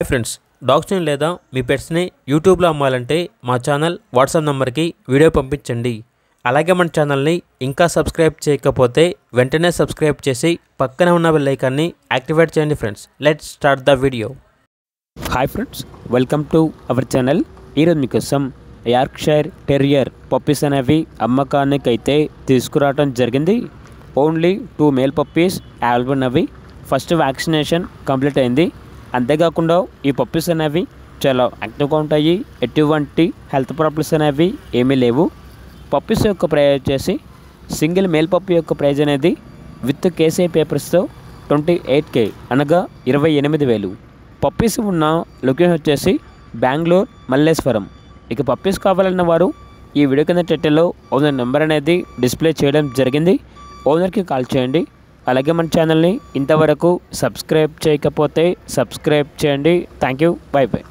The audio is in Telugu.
ఫ్రెండ్స్, డాగ్స్ని లేదా మీ పెట్స్ని యూట్యూబ్లో అమ్మాలంటే మా ఛానల్ వాట్సాప్ నెంబర్కి వీడియో పంపించండి. అలాగే మన ఛానల్ని ఇంకా సబ్స్క్రైబ్ చేయకపోతే వెంటనే సబ్స్క్రైబ్ చేసి పక్కన ఉన్న బెల్ ఐకాన్ని యాక్టివేట్ చేయండి. Friends, let's start the video. Hi friends, welcome to our channel. ఈరోజు మీకోసం యార్క్షైర్ టెరియర్ పప్పీస్ అనేవి అమ్మకానికి అయితే తీసుకురావడం జరిగింది. ఓన్లీ 2 మేల్ పప్పీస్ అవైలబుల్ ఉన్నవి. ఫస్ట్ వ్యాక్సినేషన్ కంప్లీట్ అయింది. అంతేకాకుండా ఈ పప్పీస్ అనేవి చాలా యాక్టివ్గా ఉంటాయి. ఎటువంటి హెల్త్ ప్రాబ్లమ్స్ అనేవి ఏమీ లేవు. పప్పీస్ యొక్క ప్రైజ్ వచ్చేసి సింగిల్ మేల్ పప్పీ యొక్క ప్రైజ్ అనేది విత్ కేసీ పేపర్స్తో 28K అనగా 28,000. పప్పీస్ ఉన్న లొకేషన్ వచ్చేసి బెంగళూరు మల్లేశ్వరం. ఇక పప్పీస్ కావాలన్న వారు ఈ వీడియో కింద టైటిల్లో ఓనర్ నెంబర్ అనేది డిస్ప్లే చేయడం జరిగింది. ఓనర్కి కాల్ చేయండి. అలాగే మన ఛానల్ని ఇంతవరకు సబ్స్క్రైబ్ చేయకపోతే సబ్స్క్రైబ్ చేయండి. Thank you. By by.